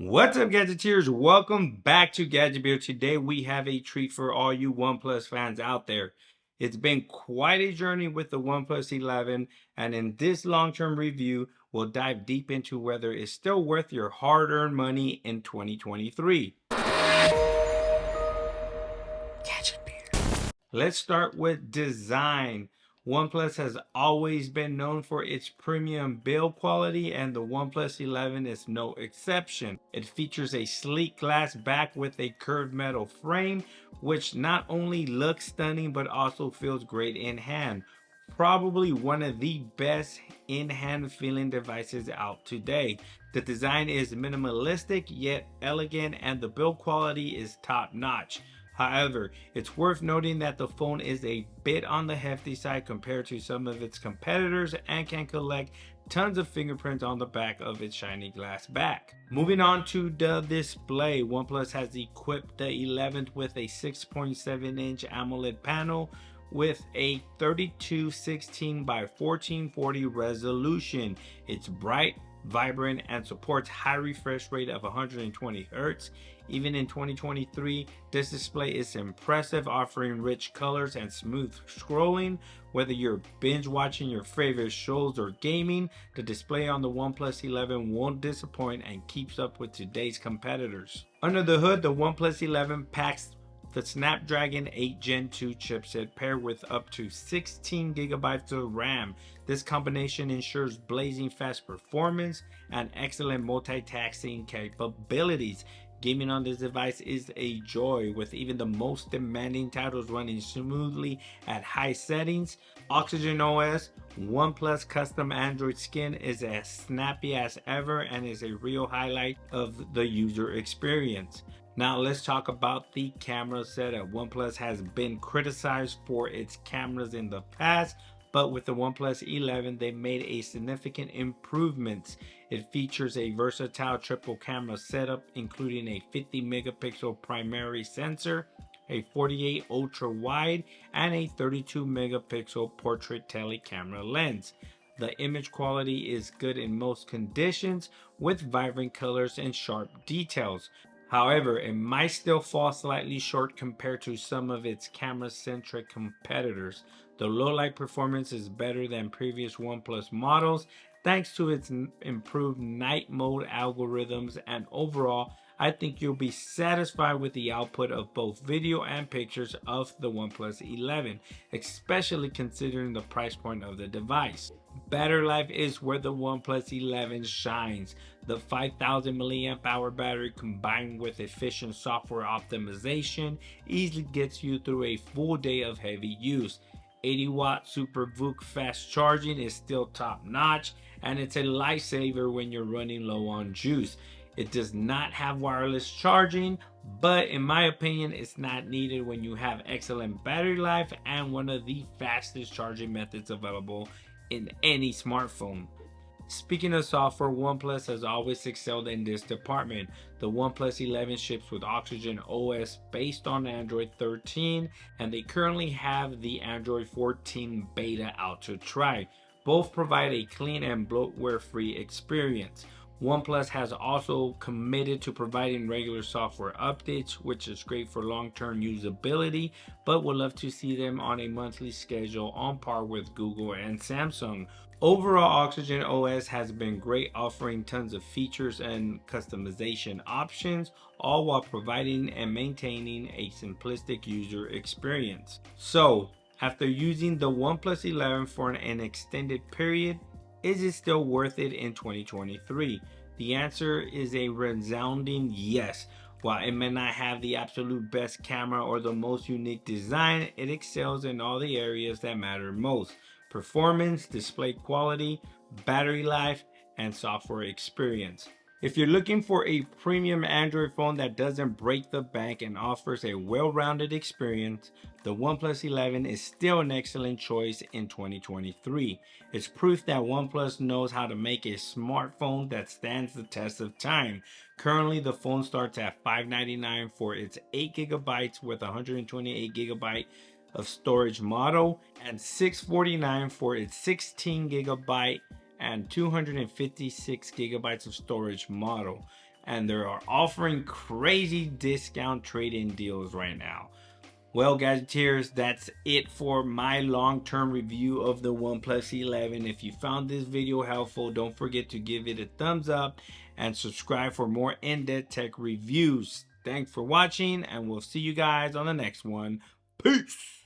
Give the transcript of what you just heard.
What's up, Gadgeteers? Welcome back to Gadget Build. Today we have a treat for all you OnePlus fans out there. It's been quite a journey with the OnePlus 11, and in this long-term review, we'll dive deep into whether it's still worth your hard-earned money in 2023. Gadget Build. Let's start with design. OnePlus has always been known for its premium build quality, and the OnePlus 11 is no exception. It features a sleek glass back with a curved metal frame, which not only looks stunning but also feels great in hand. Probably one of the best in-hand feeling devices out today. The design is minimalistic yet elegant, and the build quality is top-notch. However, it's worth noting that the phone is a bit on the hefty side compared to some of its competitors and can collect tons of fingerprints on the back of its shiny glass back. Moving on to the display, OnePlus has equipped the 11th with a 6.7-inch AMOLED panel with a 3216 by 1440 resolution. It's bright, vibrant, and supports high refresh rate of 120 Hz. Even in 2023, this display is impressive, offering rich colors and smooth scrolling. Whether you're binge watching your favorite shows or gaming, the display on the OnePlus 11 won't disappoint and keeps up with today's competitors. Under the hood, the OnePlus 11 packs the Snapdragon 8 Gen 2 chipset paired with up to 16 gigabytes of RAM. This combination ensures blazing fast performance and excellent multitasking capabilities. Gaming on this device is a joy, with even the most demanding titles running smoothly at high settings. Oxygen OS, OnePlus custom Android skin is as snappy as ever and is a real highlight of the user experience. Now let's talk about the camera setup. OnePlus has been criticized for its cameras in the past, but with the OnePlus 11, they made a significant improvements. It features a versatile triple camera setup, including a 50 megapixel primary sensor, a 48 ultra wide, and a 32 megapixel portrait telecamera lens. The image quality is good in most conditions, with vibrant colors and sharp details. However, it might still fall slightly short compared to some of its camera-centric competitors. The low-light performance is better than previous OnePlus models thanks to its improved night mode algorithms, and overall, I think you'll be satisfied with the output of both video and pictures of the OnePlus 11, especially considering the price point of the device. Battery life is where the OnePlus 11 shines. The 5000 mAh battery combined with efficient software optimization easily gets you through a full day of heavy use. 80-watt Super VOOC fast charging is still top notch, and it's a lifesaver when you're running low on juice. It does not have wireless charging, but in my opinion, it's not needed when you have excellent battery life and one of the fastest charging methods available in any smartphone. Speaking of software, OnePlus has always excelled in this department. The OnePlus 11 ships with Oxygen OS based on Android 13, and they currently have the Android 14 beta out to try. Both provide a clean and bloatware-free experience. OnePlus has also committed to providing regular software updates, which is great for long-term usability, but would love to see them on a monthly schedule on par with Google and Samsung. Overall, Oxygen OS has been great, offering tons of features and customization options, all while providing and maintaining a simplistic user experience. So, after using the OnePlus 11 for an extended period, is it still worth it in 2023? The answer is a resounding yes. While it may not have the absolute best camera or the most unique design, it excels in all the areas that matter most: performance, display quality, battery life, and software experience. If you're looking for a premium Android phone that doesn't break the bank and offers a well-rounded experience, the OnePlus 11 is still an excellent choice in 2023. It's proof that OnePlus knows how to make a smartphone that stands the test of time. Currently, the phone starts at $599 for its 8GB with 128GB of storage model, and $649 for its 16GB and 256 gigabytes of storage model. and they are offering crazy discount trade-in deals right now. Well, gadgeteers, that's it for my long-term review of the OnePlus 11. If you found this video helpful, don't forget to give it a thumbs up and subscribe for more in-depth tech reviews. Thanks for watching, and we'll see you guys on the next one. Peace!